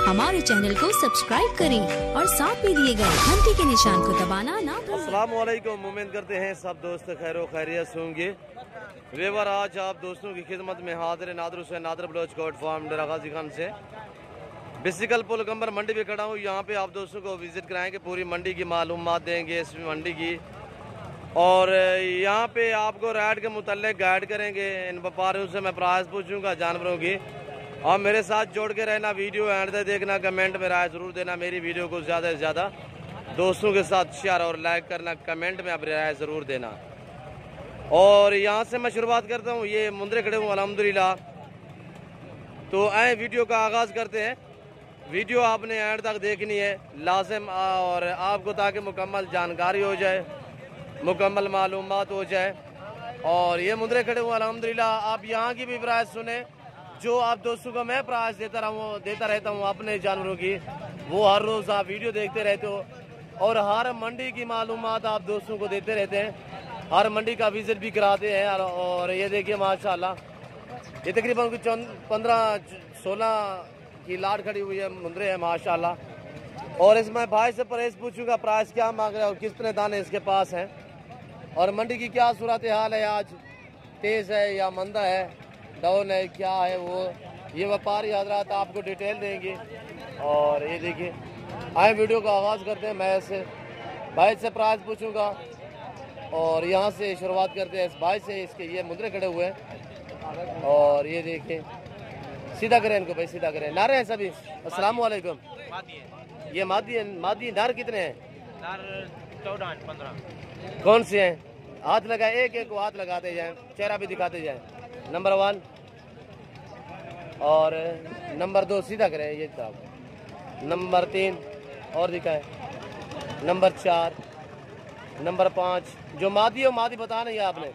हमारे चैनल को सब्सक्राइब करें और साथ में दिए गए घंटी के निशान को दबाना ना भूलें। अस्सलाम वालेकुम, उम्मीद करते हैं सब दोस्त खैरो खैरियत होंगे। वेवर आज आप दोस्तों की खिदमत में हाजिर नादर हुसैन नादर बलोच कोट फार्म डरा गाजी खान से बिसिकल पुल गंबर मंडी पे खड़ा हूँ। यहाँ पे आप दोस्तों को विजिट कराएंगे, पूरी मंडी की मालूमात देंगे इस मंडी की, और यहाँ पे आपको राइड के मुतल्लिक गाइड करेंगे। इन व्यापारियों से मैं प्राइस पूछूंगा जानवरों की, और मेरे साथ जोड़ के रहना, वीडियो एंड तक देखना, कमेंट में राय ज़रूर देना। मेरी वीडियो को ज़्यादा से ज़्यादा दोस्तों के साथ शेयर और लाइक करना, कमेंट में अपनी राय ज़रूर देना। और यहाँ से मैं शुरुआत करता हूँ, ये मुंदरे खड़े हूँ अल्हम्दुलिल्लाह। तो आए वीडियो का आगाज़ करते हैं। वीडियो आपने एंड तक देखनी है लाजिम, और आपको ताकि मुकम्मल जानकारी हो जाए, मुकम्मल मालूमात हो जाए। और ये मुंदरे खड़े हूँ अल्हम्दुलिल्लाह। आप यहाँ की भी प्राइस सुने, जो आप दोस्तों को मैं प्राइस देता रहता हूँ अपने जानवरों की, वो हर रोज़ आप वीडियो देखते रहते हो, और हर मंडी की मालूमात आप दोस्तों को देते रहते हैं। हर मंडी का विजिट भी कराते हैं। और ये देखिए माशाल्लाह, ये तकरीबन कुछ 15-16 की लाट खड़ी हुई है, मुंदरे है माशाल्लाह। और इसमें भाई से प्राइस पूछूंगा, प्राइस क्या मांग रहे हैं और कितने दाने इसके पास हैं, और मंडी की क्या सूरत हाल है, आज तेज़ है या मंदा है, डाउन है, क्या है वो, ये व्यापारी हजरात आपको डिटेल देंगे। और ये देखिए, आए वीडियो का आगाज़ करते हैं। मैं ऐसे भाई से प्राइस पूछूंगा, और यहाँ से शुरुआत करते हैं इस भाई से। इसके ये मुद्रे खड़े हुए हैं, और ये देखिए, सीधा करें इनको भाई, सीधा करें। नारे हैं सभी। अस्सलाम वालेकुम। ये मादी नार कितने हैं? नार 14-15। कौन से हैं? हाथ लगाए, एक एक को हाथ लगाते जाएं, चेहरा भी दिखाते जाएं। नंबर 1 और नंबर 2 सीधा करें, ये साहब। नंबर 3 और दिखाएं। नंबर 4, नंबर 5 जो मादी है, मादी बता नहीं है आपने।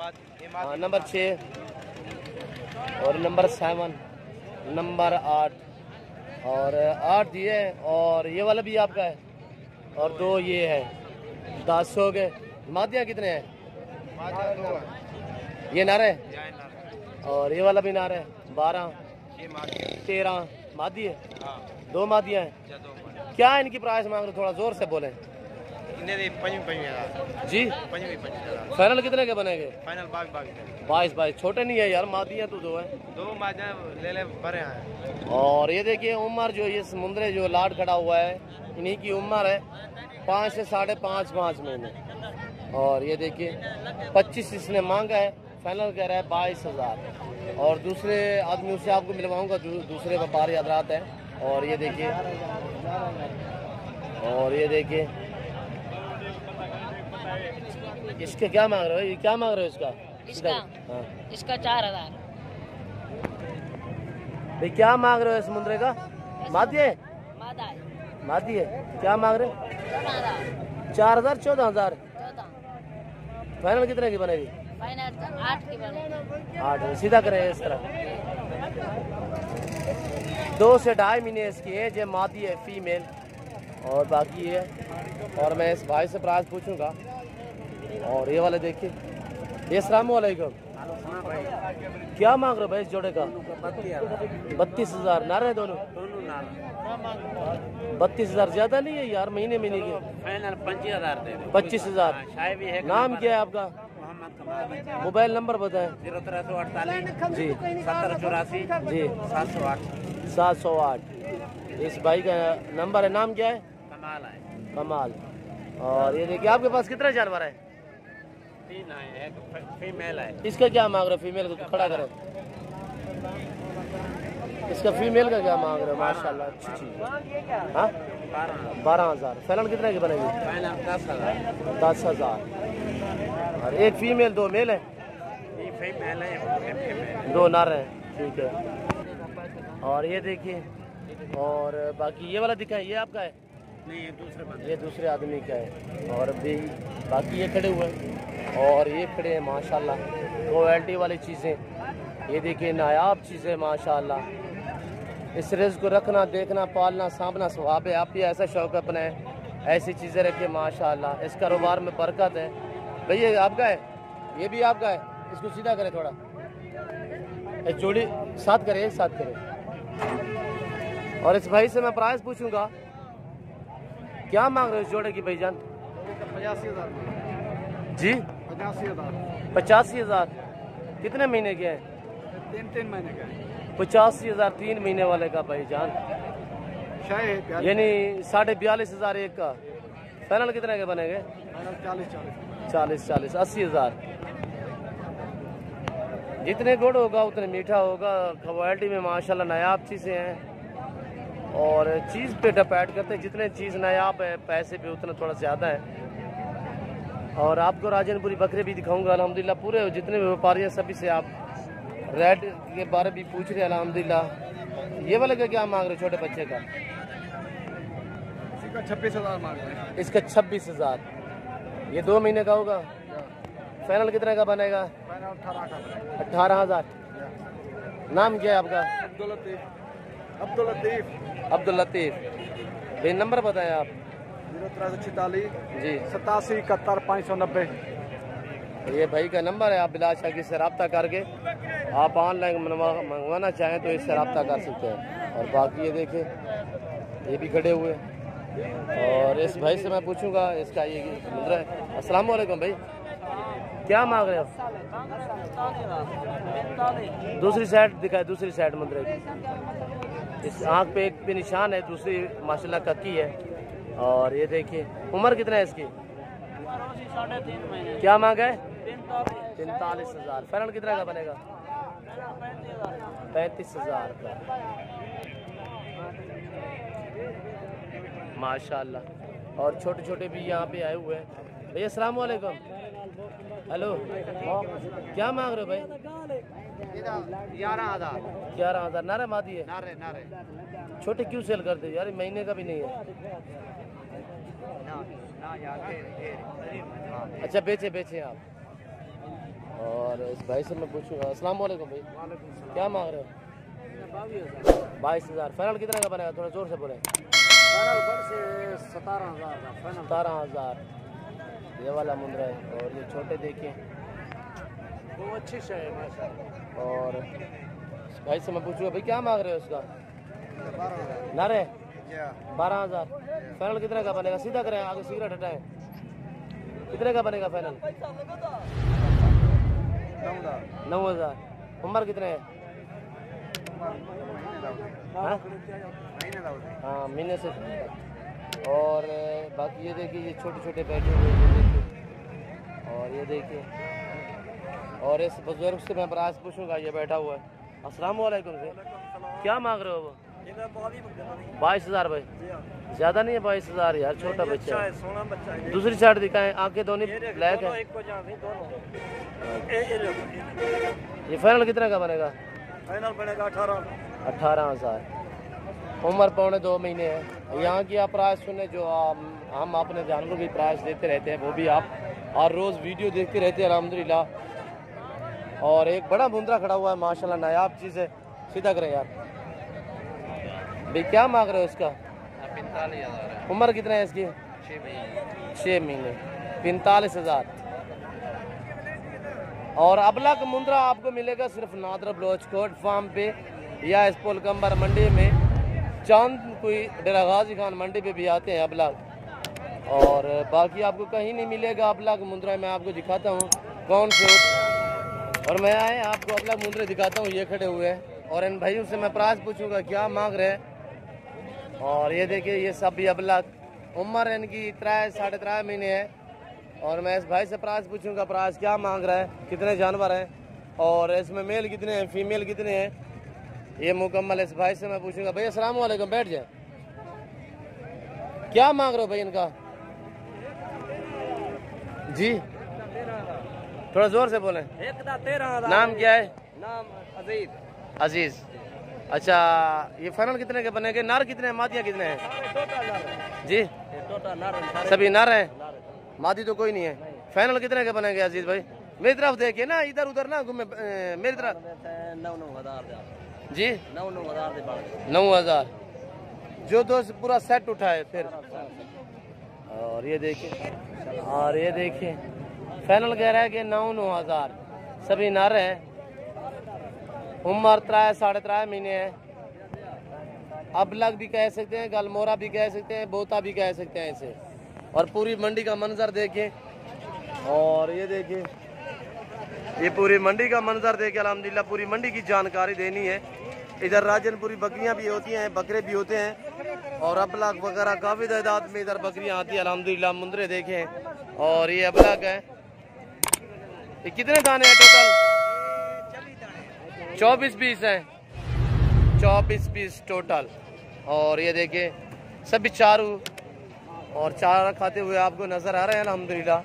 हाँ, नंबर 6 और नंबर 7, नंबर 8 और 8 ये है, और ये वाला भी आपका है, और 2 ये है। 10 हो गए। मादियाँ कितने हैं? ये नारे है, और ये वाला भी नारे है। 12 13 मादी है। 2 मादियाँ हैं। क्या इनकी प्राइस मांग रहे, थोड़ा जोर से बोलें जी। फाइनल कितने के बनेंगे? फाइनल 22। छोटे नहीं है यार, मादियाँ तो 2 है। 2 मादियाँ ले ले बड़े हैं। और ये देखिए उम्र, जो ये समुद्रे जो लाट खड़ा हुआ है, इन्हीं की उम्र है 5 से 5.5 महीने। और ये देखिए 25 इसने मांगा है, फाइनल कह रहा है 22,000। और दूसरे आदमियों से आपको मिलवाऊंगा, जो दूसरे व्यापारी हजरात हैं। और ये देखिए, और ये देखिए इसके क्या मांग रहे हो? ये क्या मांग रहे हो इसका? हाँ, इसका 4,000। भाई क्या मांग रहे हो इस मुंदरे का? मादी है, मादी है। क्या मांग रहे हो? 4,000 14,000। फाइनल कितने की बनेगी? फाइनल 8 की बनेगी। 8। सीधा करें इस तरह। 2 से 2.5 महीने इसकी एज है, मादी है, फीमेल, और बाकी है। और मैं इस भाई से प्राइस पूछूंगा। और ये वाले देखिए, ये अस्सलाम वालेकुम। क्या मांग रहे हो भाई इस जोड़े का? 32,000। नारे हैं दोनों? 32,000 ज्यादा नहीं है यार, महीने की। फाइनल 25,000 दे दो। 25,000। नाम क्या है आपका? मोबाइल नंबर बताएं। 0348 जी 7084 जी 708। 708 इस भाई का नंबर है। नाम क्या है? कमाल है। कमाल। और ये देखिए, आपके पास कितने जानवर हैं? 3 है, एक फीमेल है। इसका क्या मांग रहे हो? फीमेल को खड़ा करें। इसका फीमेल का क्या मांग रहे हो? माशाल्लाह अच्छी चीज है। हाँ, 12,000। फाइनल कितने की बनेगी? फाइनल 10,000। 10,000। और एक फीमेल 2 मेल है? ये फीमेल है, 2 नर हैं। ठीक है। और ये देखिए, और बाकी ये वाला दिखाएं, ये आपका है? नहीं, ये दूसरे आदमी का है। और भी बाकी ये खड़े हुए हैं, और ये खड़े हैं माशाल्लाह, क्वालिटी वाली चीज़ें। ये देखिए नायाब चीज़ें माशाल्लाह। इस रिज़्क़ को रखना, देखना, पालना, सांभना स्वभाव है। आप भी ऐसा शौक़ अपनाएं, ऐसी चीज़ें रखें माशाल्लाह। इस कारोबार में बरकत है। भैया ये आपका है? ये भी आपका है? इसको सीधा करें थोड़ा, जोड़ी साथ करें, एक साथ करें। और इस भाई से मैं प्राइस पूछूंगा, क्या मांग रहे हो इस जोड़े की भाईजान? 85,000 जी 85,000 85,000। कितने महीने के हैं? 3 महीने का 85,000 3 महीने वाले का भाईजान, शायद यानी 42,500 एक का। फाइनल कितने के बनेंगे? 40 80,000। जितने गुड़ होगा उतने मीठा होगा। क्वालिटी में माशाल्लाह नायाब चीज़ें हैं और चीज़ पे डिपेंड करते हैं। जितने चीज़ नायाब है पैसे भी उतना थोड़ा ज़्यादा है। और आपको राजनपुरी बकरे भी दिखाऊंगा अल्हम्दुलिल्लाह। पूरे जितने भी व्यापारी हैं सभी से आप रेड के बारे भी पूछ रहे हैं अल्हम्दुलिल्लाह। ये वाले का क्या मांग रहे हो छोटे बच्चे का? इसका 26,000 मांग रहे हैं। इसका 26,000। ये 2 महीने का होगा। फाइनल कितने का बनेगा? 18,000। नाम क्या है आपका? अब्दुल लतीफ। भाई नंबर बताएं आप। 0346 जी 87 71 590। ये भाई का नंबर है। आप बिलाल शाकिर से रब्ता करके आप ऑनलाइन मंगवाना चाहें तो इससे रब्ता कर सकते हैं। और बाकी ये देखिए ये भी खड़े हुए। और इस भाई से मैं पूछूंगा इसका ये मुद्रा है। अस्सलाम वालेकुम भाई, क्या मांग रहे हो? दूसरी साइड दिखाए, दूसरी साइड मुद्रा की। इस आँख पे एक पे निशान है, दूसरी माशाल्लाह कक्की है। और ये देखिए उम्र कितना है इसकी? 3.5 महीने। क्या मांगा है? 43,000। फाइनल कितना का बनेगा? 35,000 का माशाल्लाह। और छोटे छोटे भी यहाँ पे आए हुए हैं। भैया अस्सलाम वालेकुम। हेलो, क्या मांग रहे हो भाई? 11,000। नारे मादी है? नारे छोटे क्यों सेल करते हो यार? महीने का भी नहीं है। अच्छा बेचे आप। और इस भाई से मैं पूछूंगा। अस्सलाम वालेकुम भाई, क्या मांग रहे हो? 22,000। फाइनल कितने का बनेगा? थोड़ा जोर से बोले। 17,000। ये वाला मुंद्रा है। और ये छोटे देखिए वो अच्छी से है माशाल्लाह। और इस भाई से मैं पूछूंगा भाई क्या मांग रहे हो उसका? 12,000। नारे 12,000। फाइनल कितने का बनेगा? सीधा करें, आगे सिगरेट हटाएं। कितने का बनेगा फाइनल? 9,000। उम्र कितने है? हाँ महीने से। और बाकी ये देखिए ये छोटे छोटे बैठे हुए हैं, ये देखिए। और ये देखिए और इस बुजुर्ग से मैं प्राइस पूछूंगा, ये बैठा हुआ है। अस्सलाम वालेकुम से, क्या मांग रहे हो? वो 22,000 भाई, ज्यादा नहीं है 22,000 यार, छोटा बच्चा है। सोना बच्चा है। दूसरी साइड दिखाएं, आंखें दोनों ब्लैक है। ये फाइनल कितने का बनेगा? फाइनल बनेगा 18,000। उम्र 2.25 महीने है। यहाँ की आप प्राइस सुने जो हम अपने जानवरों की प्राइस देते रहते हैं, वो भी आप हर रोज़ वीडियो देखते रहते हैं अल्हम्दुलिल्लाह। और एक बड़ा मुंद्रा खड़ा हुआ है माशाल्लाह, नायाब चीज़ है। सीधा करें यार भाई, क्या मांग रहे हो इसका? 45,000। उम्र कितना है इसकी? 6 महीने। 45,000। और अबला का मुंद्रा आपको मिलेगा सिर्फ नादरा बलोच कोट फार्म पे या इस पोलकम्बर मंडी में। चांद कोई डेरा गाजी खान मंडी पे भी आते हैं अबला। और बाकी आपको कहीं नहीं मिलेगा अबला का मुंद्रा। मैं आपको दिखाता हूँ कौन से। और मैं आए आपको अबला मुंद्रे दिखाता हूँ, ये खड़े हुए हैं। और इन भाइयों से मैं प्राइस पूछूंगा क्या मांग रहे हैं। और ये देखिए ये सब भी अबला, उम्र इनकी 3.5 महीने है। और मैं इस भाई से प्राइस पूछूंगा, प्राइस क्या मांग रहा है, कितने जानवर हैं और इसमें मेल कितने हैं, फीमेल कितने हैं, ये मुकम्मल इस भाई से मैं पूछूंगा। भैया अस्सलाम वालेकुम, बैठ जाए। क्या मांग रहे हो भाई इनका? जी थोड़ा जोर से बोलें। 13,000। नाम क्या है? नाम अजीज। अजीज। अच्छा ये फाइनल कितने के बनेंगे? नार कितने हैं, मादियाँ कितने हैं? जी सभी नार हैं, मादी तो कोई नहीं है। फाइनल कितने के बनेंगे अजीज भाई? मेरी तरफ देखिए ना, इधर उधर ना घूमे, मेरी तरफ। 9,000 जी 9,000 9,000 जो दोस्त पूरा सेट उठाए फिर। और ये देखिए फाइनल कह रहा है कि 9,000 सभी नर हैं। उम्र 3.5 महीने है। अबलग भी कह सकते हैं, गलमोरा भी कह सकते हैं, बोता भी कह सकते हैं इसे। और पूरी मंडी का मंजर देखें, और ये देखिए ये पूरी मंडी का मंजर देखें। अल्हम्दुलिल्लाह पूरी मंडी की जानकारी देनी है। इधर राजनपुरी बकरियां भी होती हैं, बकरे भी होते हैं, और अबलग वगैरह काफ़ी तादाद में इधर बकरियां आती है। अल्हम्दुलिल्लाह मुंदरे देखें, और ये अबलग है। ये कितने दाने हैं टोटल? 24 पीस हैं, 24 पीस टोटल। और ये देखिए सभी चारू और चारा खाते हुए आपको नज़र आ रहे हैं अल्हम्दुलिल्लाह।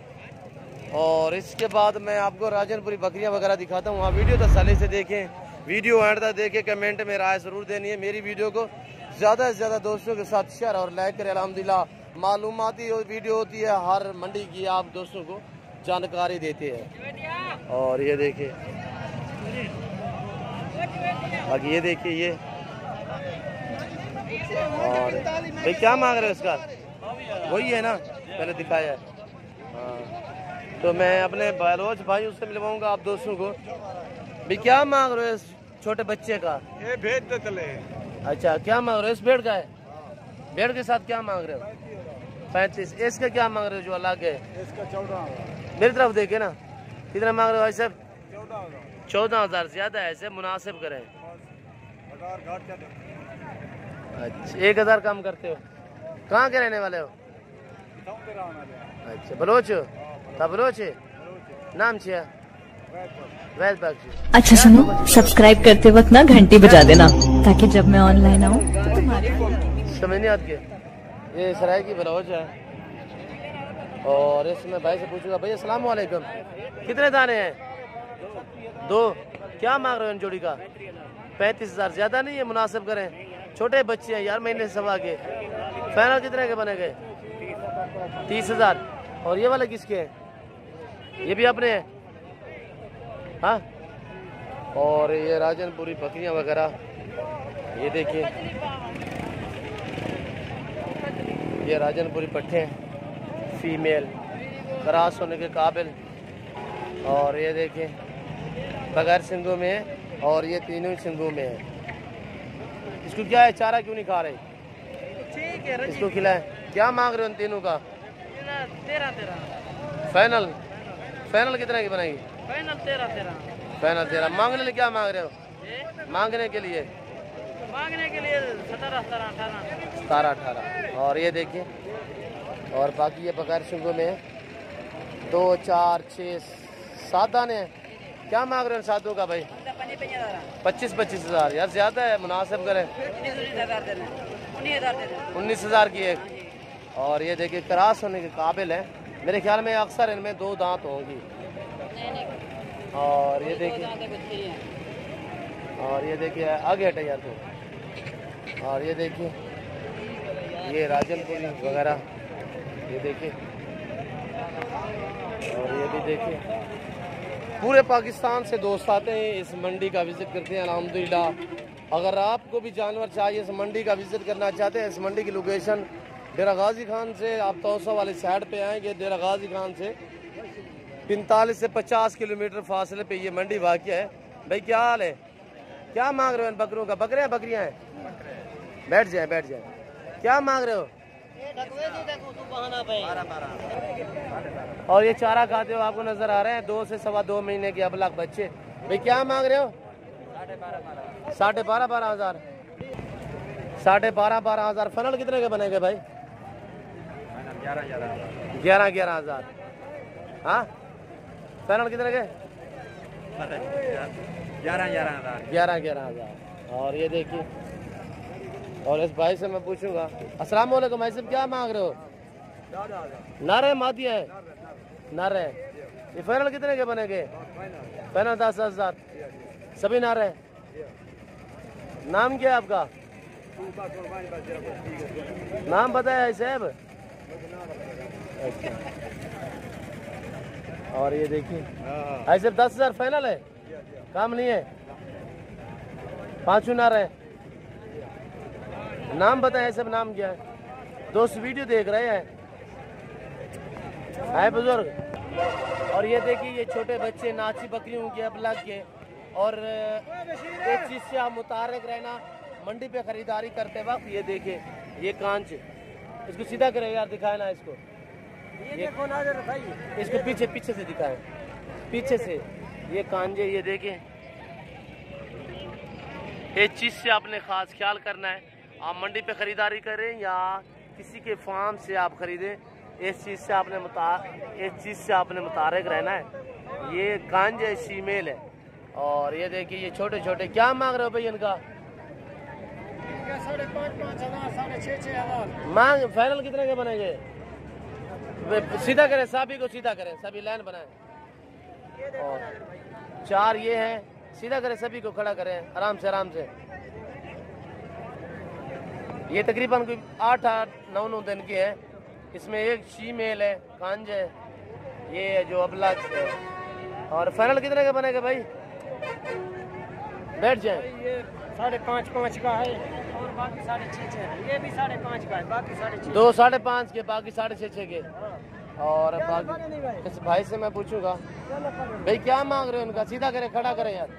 और इसके बाद मैं आपको राजनपुरी बकरियां वगैरह दिखाता हूँ। वहाँ वीडियो तसल्ली से देखें, वीडियो एंड तक देखें, कमेंट में राय ज़रूर देनी है। मेरी वीडियो को ज़्यादा से ज़्यादा दोस्तों के साथ शेयर और लाइक करें। अल्हम्दुलिल्लाह मालूमाती वीडियो होती है, हर मंडी की आप दोस्तों को जानकारी देते हैं। और ये देखिए, बाकी ये देखिए ये, और भाई क्या मांग रहे हो इसका? वही है ना पहले दिखाया है। हाँ, तो मैं अपने बलोच भाई उससे मिलवाऊंगा आप दोस्तों को। भाई क्या मांग रहे हो इस छोटे बच्चे का? ये भेज दे चले। अच्छा, क्या मांग रहे हो इस भेड़ का है? भेड़ के साथ क्या मांग रहे हो? 35। इसका क्या मांग रहे हो जो अलग है? इसका 14,000। मेरी तरफ देखे ना, कितना मांग रहे हो भाई साहब? 14,000 ज्यादा है, ऐसे मुनासिब करें। अच्छा, 1,000 कम करते हो। कहाँ के रहने वाले हो? अच्छा, बलोच हो? तब बलोच है, नाम छिया वैद बख्शी। अच्छा सुनो, सब्सक्राइब करते वक्त ना घंटी बजा देना, ताकि जब मैं ऑनलाइन आऊँ तो तुम्हारे समझ नहीं आती। ये सराय की बलोच है। और इसमें भाई से पूछूंगा, भाई अस्सलाम वालेकुम, कितने दाने हैं? 2। क्या मांग रहे हो इन जोड़ी का? 35,000 ज्यादा नहीं है? मुनासिब करें, छोटे बच्चे हैं यार, महीने से सवा के। फाइनल कितने के बने गए? 30,000। और ये वाले किसके हैं? ये भी अपने हैं? हाँ। और ये राजनपुरी बकरियां वगैरह, ये देखिए ये राजनपुरी पट्टे हैं, फीमेल क्रॉस होने के काबिल। और ये देखिए बगैर सिंगों में है, और ये तीनों सिंगों में है। इसको क्या है, चारा क्यों नहीं खा रहे? ठीक है, इसको खिलाए। क्या मांग रहे हो उन तीनों का? 13 फाइनल? फाइनल कितने की बनाएगी? Final 13 final 13। मांगने लिए क्या मांग रहे हो? मांगने के लिए 17 18। 17-18। और ये देखिए, और बाकी ये बगैर सिंगों में है। 2 4 6 7 दाने हैं। क्या मांग रहे हो सातों का भाई? 25,000 यार ज्यादा है, मुनासिब करें। 19,000 की एक। और ये देखिए क्रॉस होने के काबिल है, मेरे ख्याल में अक्सर इनमें 2 दांत होंगी। और ये देखिए, और ये देखिए आगे हटे यार तो। और ये देखिए ये राजनपुरी वगैरह, ये देखिए, और ये भी देखिए। पूरे पाकिस्तान से दोस्त आते हैं, इस मंडी का विजिट करते हैं अल्हम्दुलिल्लाह। अगर आपको भी जानवर चाहिए, इस मंडी का विजिट करना चाहते हैं, इस मंडी की लोकेशन डेरा गाजी खान से आप तौसा वाली साइड पे आएंगे। डेरा गाजी खान से 45 से 50 किलोमीटर फासले पे ये मंडी वाक़ है। भाई क्या हाल है? क्या मांग रहे हो इन बकरों का? बकरे हैं बकरियां हैं? बैठ जाए बैठ जाए। क्या मांग रहे हो? और ये चारा खाते हो, आपको नजर आ रहे हैं 2 से सवा 2 महीने के अबलग बच्चे। भाई क्या मांग रहे हो? 12,500। 12,500। फनल कितने के बनेंगे भाई? 11,000। हाँ, फैनल कितने के? 11,000। और ये देखिए, और इस भाई से मैं पूछूंगा, अस्सलाम वालेकुम भाई साहब, क्या मांग रहे हो? नारे मादिया है, नारे। ये फाइनल कितने के बनेंगे? फाइनल 10,000 सभी नारे। नाम क्या है आपका? नाम बताया है साहब? और ये देखिए ऐसे 10,000 फाइनल है, काम नहीं है। 5 नारे। नाम बताए सब, नाम क्या है? दोस्त वीडियो देख रहे हैं, है बुजुर्ग। और ये देखिए ये छोटे बच्चे नाची बकरियों के अबलग के। और एक चीज़ से आप मुतारक रहना, मंडी पे खरीदारी करते वक्त ये देखे ये कांच, इसको सीधा करे यार, दिखाए ना इसको, ये देखो नाज़र भाई, इसको पीछे से दिखाए, पीछे से ये कांजे, ये देखें। इस चीज़ से आपने ख़ास ख्याल करना है, आप मंडी पे ख़रीदारी करें या किसी के फार्म से आप ख़रीदें, इस चीज़ से आपने मुतारक रहना है। ये कांज है, शीमेल है। और ये देखिए ये छोटे छोटे, क्या मांग रहे हो भाई इनका? 5,500 6,500 मांग फाइनल कितने के बनेंगे? सीधा करें, सभी को सीधा करें, सभी लाइन बनाएं। और 4 ये हैं, सीधा करें, सभी को खड़ा करें आराम से। ये तकरीबन कोई 8-9 दिन के हैं। इसमें एक शीमेल है, कांज है, ये है जो अबला है। और फाइनल कितने का बनेगा भाई? बैठ जाए। ये 5.5 का है और बाकी 6.5 है। ये भी 5.5 का है, बाकी 6.5। 2 5.5 के, बाकी 6.5 के। और बाकी इस भाई से मैं पूछूंगा भाई क्या मांग रहे हो उनका? सीधा करें, खड़ा करें यार।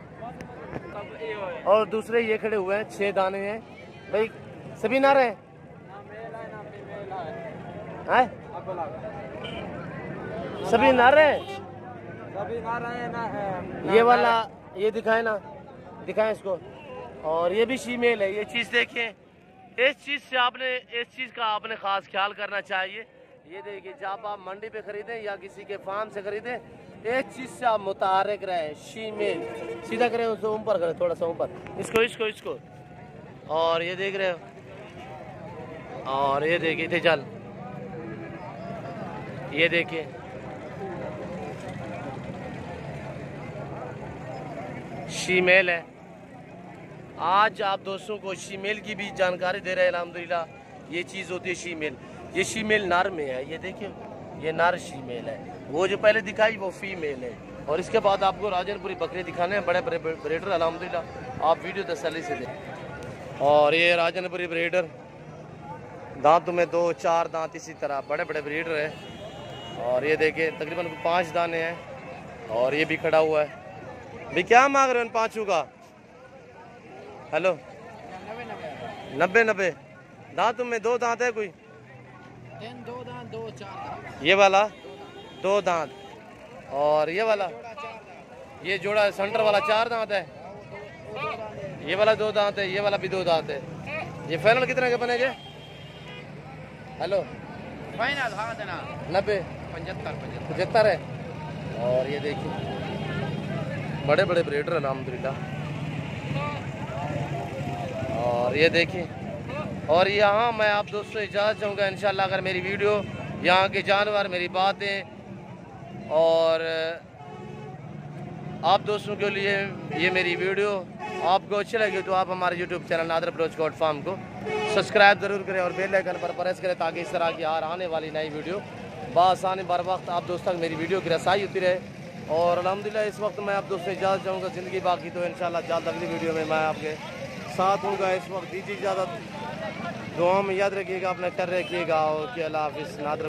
और दूसरे ये खड़े हुए हैं, 6 दाने हैं भाई, सभी नर हैं? सभी नर हैं? सभी ना रहे ना। ये वाला ये दिखाए ना, दिखाएं इसको। और ये भी फीमेल है। ये चीज़ देखें, इस चीज़ का आपने ख़ास ख्याल करना चाहिए। ये देखिए, जब आप मंडी पे खरीदें या किसी के फार्म से खरीदें, एक चीज़ से आप मुतारक रहें, शीमेल। सीधा करें, उसको ऊपर करें, थोड़ा सा ऊपर, इसको। और ये देख रहे हो, और ये देखिए इधर चल, ये देखिए शीमेल है। आज आप दोस्तों को शीमेल की भी जानकारी दे रहे हैं अल्हम्दुलिल्लाह। ये चीज़ होती है शीमेल। ये शीमेल नर में है, ये देखिए, ये नर शीमेल है। वो जो पहले दिखाई वो फीमेल है। और इसके बाद आपको राजनपुरी बकरे दिखाने हैं, बड़े बड़े ब्रीडर अल्हम्दुलिल्लाह, आप वीडियो तसल्ली से दें। और ये राजनपुरी ब्रीडर, दांतों में 2-4 दांत इसी तरह, बड़े बड़े ब्रीडर है। और ये देखिए तकरीबन 5 दाने हैं। और ये भी खड़ा हुआ है भाई। क्या मांग रहे हो इन 5 का? हेलो, 90 दांतों में 2 दांत है कोई? 2 दांत, 2 4। ये वाला 2 दांत, और ये वाला, ये जोड़ा सेंटर वाला 4 दांत है। ये वाला 2 दांत है, ये वाला भी 2 दांत है। ये फाइनल कितने के बनेंगे? हेलो, फाइनल हाँ देना 90 75 है। और ये देखिए बड़े बड़े ब्रीडर अल्हम्दुलिल्लाह। और ये देखिए, और यहाँ मैं आप दोस्तों से इजाज़त चाहूँगा इंशाल्लाह। अगर मेरी वीडियो, यहाँ के जानवर, मेरी बातें और आप दोस्तों के लिए ये मेरी वीडियो आपको अच्छी लगी तो आप हमारे YouTube channel Nadir Baloch goat farm को सब्सक्राइब ज़रूर करें और बेल आइकन पर प्रेस करें, ताकि इस तरह की आने वाली नई वीडियो बआसानी बर वक्त आप दोस्तों तक मेरी वीडियो की रसाई होती रहे। और अल्हम्दुलिल्लाह इस वक्त मैं आप दोस्तों से इजाज़त चाहूँगा। ज़िंदगी बाकी तो इंशाल्लाह जल्द अगली वीडियो में मैं आपके साथ हूँगा। इस वक्त दीजिए इजाज़त, दुआ में याद रखिएगा, अपना ख्याल रखिएगा। और अल्लाह हाफ़िज़। नादर